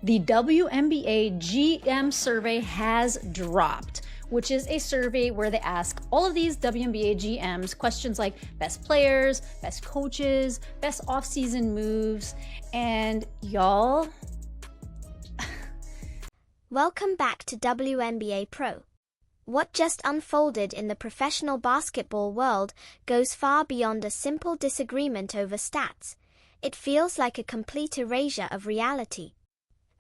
The WNBA GM survey has dropped, which is a survey where they ask all of these WNBA GMs questions like best players, best coaches, best offseason moves, and y'all... Welcome back to WNBA Pro. What just unfolded in the professional basketball world goes far beyond a simple disagreement over stats. It feels like a complete erasure of reality.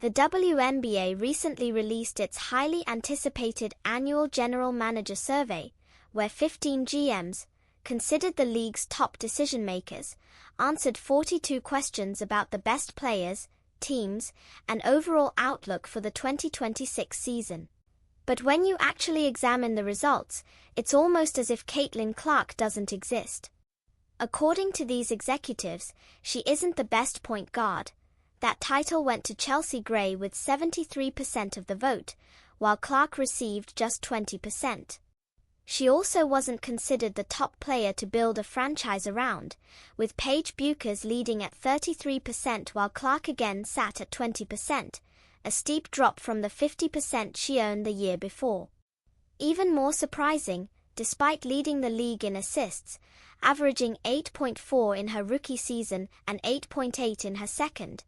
The WNBA recently released its highly anticipated annual General Manager Survey, where 15 GMs, considered the league's top decision-makers, answered 42 questions about the best players, teams, and overall outlook for the 2026 season. But when you actually examine the results, it's almost as if Caitlin Clark doesn't exist. According to these executives, she isn't the best point guard. That title went to Chelsea Gray with 73% of the vote, while Clark received just 20%. She also wasn't considered the top player to build a franchise around, with Paige Bueckers leading at 33% while Clark again sat at 20%, a steep drop from the 50% she earned the year before. Even more surprising, despite leading the league in assists, averaging 8.4 in her rookie season and 8.8 in her second,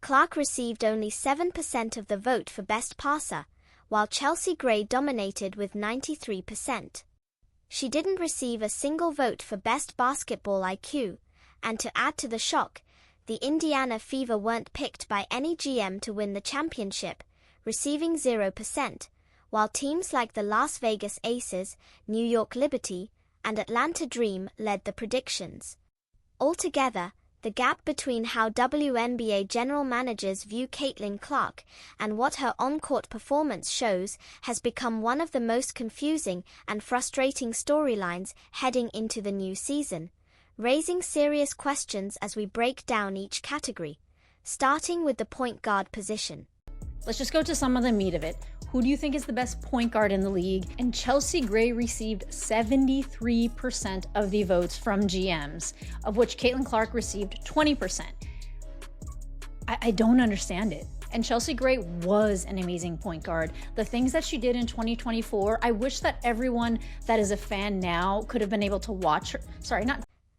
Clark received only 7% of the vote for best passer, while Chelsea Gray dominated with 93%. She didn't receive a single vote for best basketball IQ, and to add to the shock, the Indiana Fever weren't picked by any GM to win the championship, receiving 0%, while teams like the Las Vegas Aces, New York Liberty, and Atlanta Dream led the predictions. Altogether, the gap between how WNBA general managers view Caitlin Clark and what her on-court performance shows has become one of the most confusing and frustrating storylines heading into the new season, raising serious questions as we break down each category, starting with the point guard position. Let's just go to some of the meat of it. Who do you think is the best point guard in the league? And Chelsea Gray received 73% of the votes from GMs, of which Caitlin Clark received 20%. I don't understand it. And Chelsea Gray was an amazing point guard. The things that she did in 2024, I wish that everyone that is a fan now could have been able to watch her.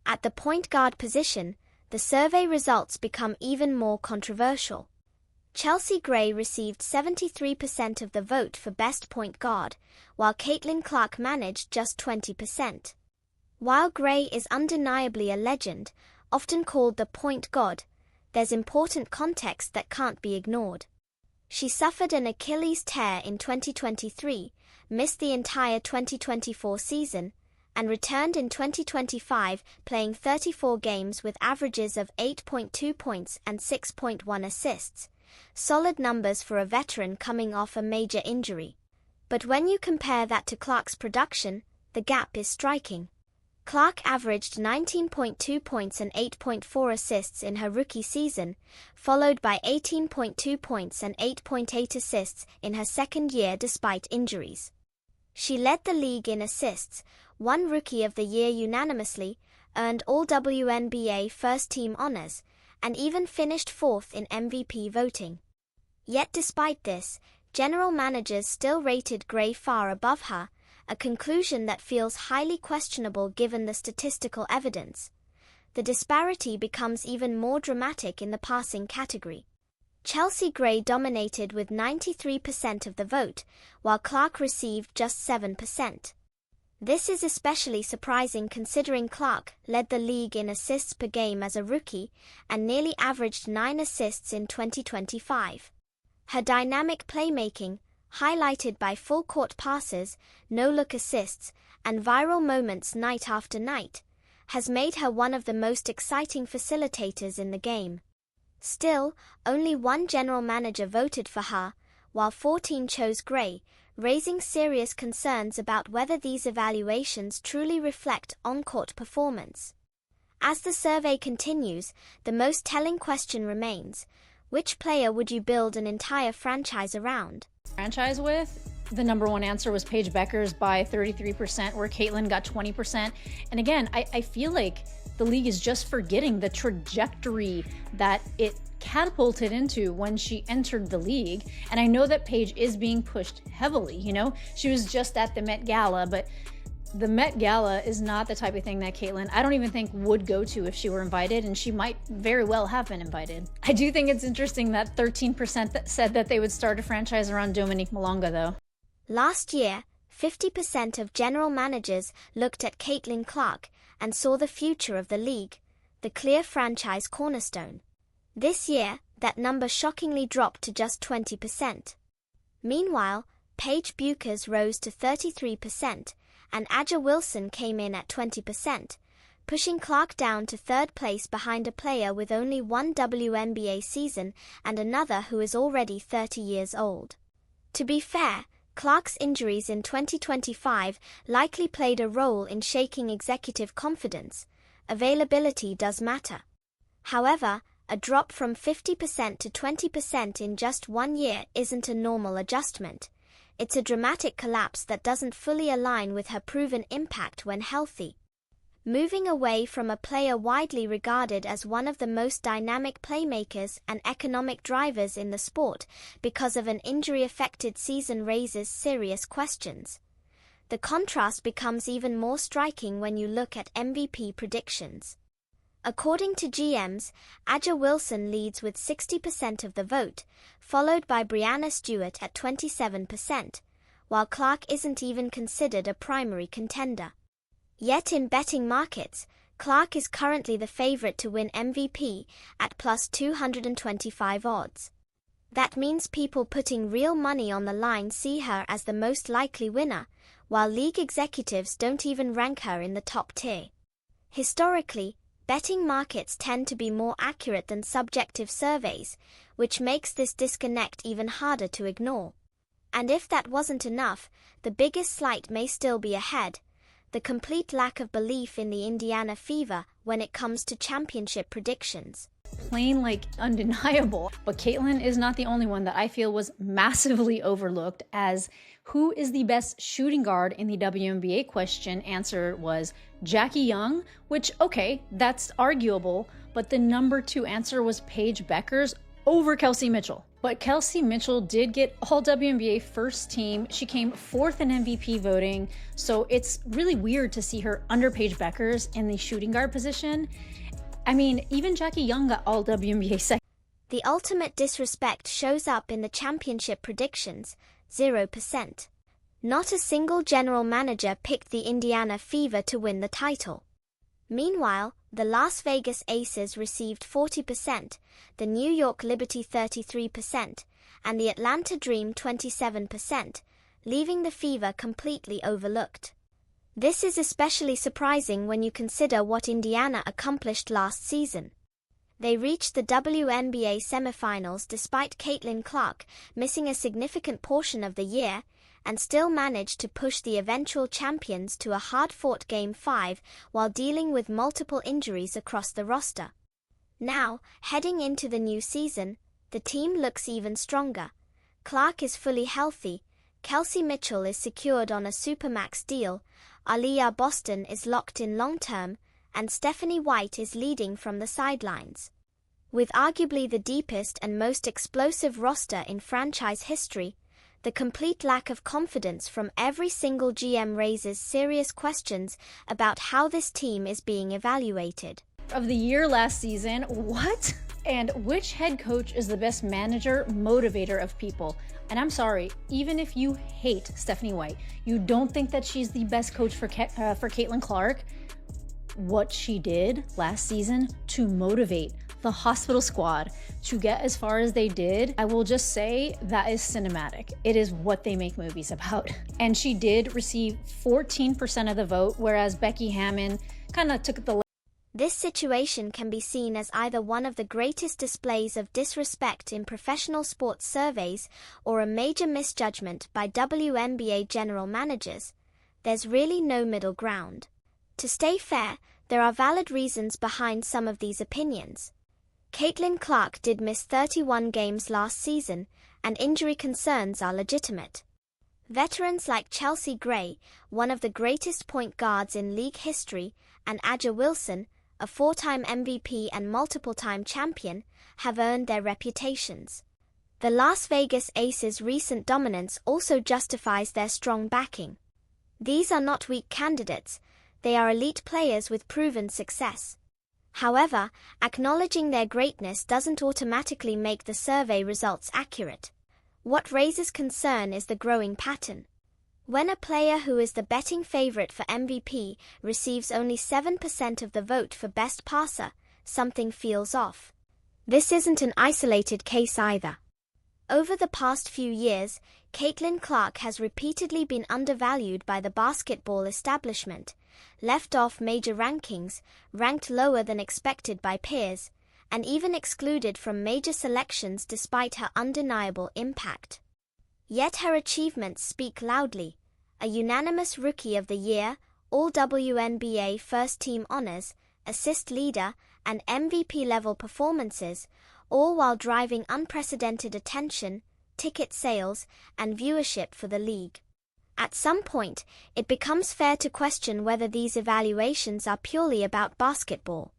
At the point guard position, the survey results become even more controversial. Chelsea Gray received 73% of the vote for best point guard, while Caitlin Clark managed just 20%. While Gray is undeniably a legend, often called the point god, there's important context that can't be ignored. She suffered an Achilles tear in 2023, missed the entire 2024 season, and returned in 2025 playing 34 games with averages of 8.2 points and 6.1 assists. Solid numbers for a veteran coming off a major injury. But when you compare that to Clark's production, the gap is striking. Clark averaged 19.2 points and 8.4 assists in her rookie season, followed by 18.2 points and 8.8 assists in her second year despite injuries. She led the league in assists, won Rookie of the Year unanimously, earned all WNBA first-team honors, and even finished fourth in MVP voting. Yet despite this, general managers still rated Gray far above her, a conclusion that feels highly questionable given the statistical evidence. The disparity becomes even more dramatic in the passing category. Chelsea Gray dominated with 93% of the vote, while Clark received just 7%. This is especially surprising considering Clark led the league in assists per game as a rookie and nearly averaged 9 assists in 2025. Her dynamic playmaking, highlighted by full-court passes, no-look assists, and viral moments night after night, has made her one of the most exciting facilitators in the game. Still, only one general manager voted for her, while 14 chose Gray, raising serious concerns about whether these evaluations truly reflect on-court performance. As the survey continues, the most telling question remains: which player would you build an entire franchise around? Franchise with? The number one answer was Paige Bueckers by 33%, where Caitlin got 20%. And again, I feel like the league is just forgetting the trajectory that it catapulted into when she entered the league. And I know that Paige is being pushed heavily, you know? She was just at the Met Gala, but the Met Gala is not the type of thing that Caitlin, I don't even think, would go to if she were invited, and she might very well have been invited. I do think it's interesting that 13% that said that they would start a franchise around Dominique Malonga, though. Last year, 50% of general managers looked at Caitlin Clark and saw the future of the league, the clear franchise cornerstone. This year, that number shockingly dropped to just 20%. Meanwhile, Paige Bueckers rose to 33%, and A'ja Wilson came in at 20%, pushing Clark down to third place behind a player with only one WNBA season and another who is already 30 years old. To be fair, Clark's injuries in 2025 likely played a role in shaking executive confidence. Availability does matter. However, a drop from 50% to 20% in just 1 year isn't a normal adjustment. It's a dramatic collapse that doesn't fully align with her proven impact when healthy. Moving away from a player widely regarded as one of the most dynamic playmakers and economic drivers in the sport because of an injury-affected season raises serious questions. The contrast becomes even more striking when you look at MVP predictions. According to GMs, A'ja Wilson leads with 60% of the vote, followed by Breanna Stewart at 27%, while Clark isn't even considered a primary contender. Yet in betting markets, Clark is currently the favorite to win MVP at plus 225 odds. That means people putting real money on the line see her as the most likely winner, while league executives don't even rank her in the top tier. Historically, betting markets tend to be more accurate than subjective surveys, which makes this disconnect even harder to ignore. And if that wasn't enough, the biggest slight may still be ahead: the complete lack of belief in the Indiana Fever when it comes to championship predictions. Plain, undeniable. But Caitlin is not the only one that I feel was massively overlooked, as who is the best shooting guard in the WNBA question answer was Jackie Young, which, okay, that's arguable, but the number 2 answer was Paige Bueckers over Kelsey Mitchell. But Kelsey Mitchell did get all WNBA first team. She came 4th in MVP voting, so it's really weird to see her under Paige Bueckers in the shooting guard position. I mean, even Jackie Young got all WNBA second. The ultimate disrespect shows up in the championship predictions, 0%. Not a single general manager picked the Indiana Fever to win the title. Meanwhile, the Las Vegas Aces received 40%, the New York Liberty 33%, and the Atlanta Dream 27%, leaving the Fever completely overlooked. This is especially surprising when you consider what Indiana accomplished last season. They reached the WNBA semifinals despite Caitlin Clark missing a significant portion of the year, and still managed to push the eventual champions to a hard-fought Game 5 while dealing with multiple injuries across the roster. Now, heading into the new season, the team looks even stronger. Clark is fully healthy, Kelsey Mitchell is secured on a Supermax deal, Aliyah Boston is locked in long-term, and Stephanie White is leading from the sidelines. With arguably the deepest and most explosive roster in franchise history, the complete lack of confidence from every single GM raises serious questions about how this team is being evaluated. Of the year last season, what? And which head coach is the best manager, motivator of people? And I'm sorry, even if you hate Stephanie White, you don't think that she's the best coach for Caitlin Clark, what she did last season to motivate the hospital squad to get as far as they did, I will just say that is cinematic. It is what they make movies about. And she did receive 14% of the vote, whereas Becky Hammon kind of took the. This situation can be seen as either one of the greatest displays of disrespect in professional sports surveys or a major misjudgment by WNBA general managers. There's really no middle ground. To stay fair, there are valid reasons behind some of these opinions. Caitlin Clark did miss 31 games last season, and injury concerns are legitimate. Veterans like Chelsea Gray, one of the greatest point guards in league history, and A'ja Wilson, a four-time MVP and multiple-time champion, have earned their reputations. The Las Vegas Aces' recent dominance also justifies their strong backing. These are not weak candidates, they are elite players with proven success. However, acknowledging their greatness doesn't automatically make the survey results accurate. What raises concern is the growing pattern. When a player who is the betting favorite for MVP receives only 7% of the vote for best passer, something feels off. This isn't an isolated case either. Over the past few years, Caitlin Clark has repeatedly been undervalued by the basketball establishment, left off major rankings, ranked lower than expected by peers, and even excluded from major selections despite her undeniable impact. Yet her achievements speak loudly: a unanimous Rookie of the Year, all WNBA first-team honors, assist leader, and MVP-level performances, all while driving unprecedented attention, ticket sales, and viewership for the league. At some point, it becomes fair to question whether these evaluations are purely about basketball.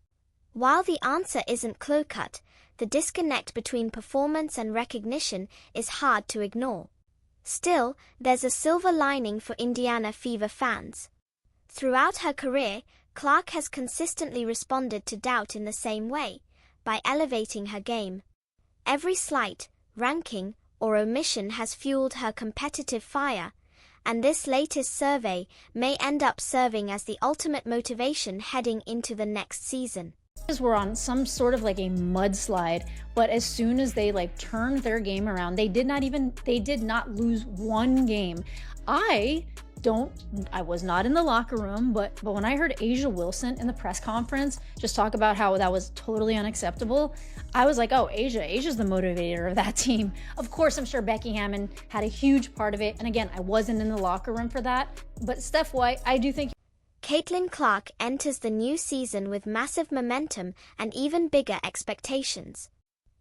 While the answer isn't clear-cut, the disconnect between performance and recognition is hard to ignore. Still, there's a silver lining for Indiana Fever fans. Throughout her career, Clark has consistently responded to doubt in the same way, by elevating her game. Every slight, ranking, or omission has fueled her competitive fire, and this latest survey may end up serving as the ultimate motivation heading into the next season. Were on some sort of like a mudslide, but as soon as they turned their game around, they did not lose one game. I was not in the locker room, but when I heard A'ja Wilson in the press conference just talk about how that was totally unacceptable, I was like, oh, A'ja's the motivator of that team. Of course, I'm sure Becky Hammon had a huge part of it. And again, I wasn't in the locker room for that. But Steph White, I do think Caitlin Clark enters the new season with massive momentum and even bigger expectations.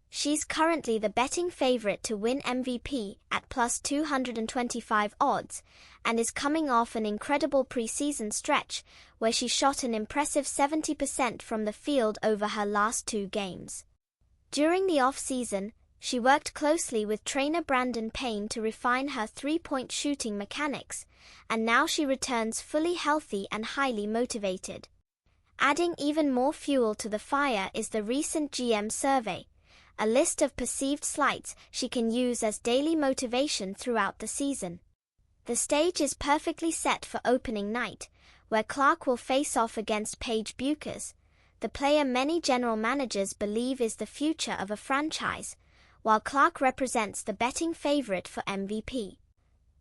She's currently the betting favorite to win MVP at plus 225 odds, and is coming off an incredible preseason stretch where she shot an impressive 70% from the field over her last 2 games. During the off-season, she worked closely with trainer Brandon Payne to refine her three-point shooting mechanics, and now she returns fully healthy and highly motivated. Adding even more fuel to the fire is the recent GM survey, a list of perceived slights she can use as daily motivation throughout the season. The stage is perfectly set for opening night, where Clark will face off against Paige Bueckers, the player many general managers believe is the future of a franchise, while Clark represents the betting favorite for MVP.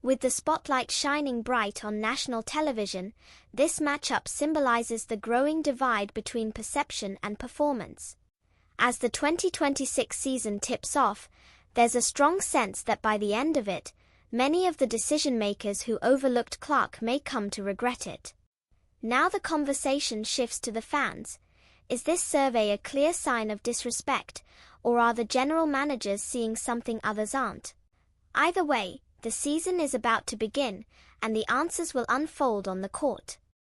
With the spotlight shining bright on national television, this matchup symbolizes the growing divide between perception and performance. As the 2026 season tips off, there's a strong sense that by the end of it, many of the decision-makers who overlooked Clark may come to regret it. Now the conversation shifts to the fans. Is this survey a clear sign of disrespect, or are the general managers seeing something others aren't? Either way, the season is about to begin, and the answers will unfold on the court.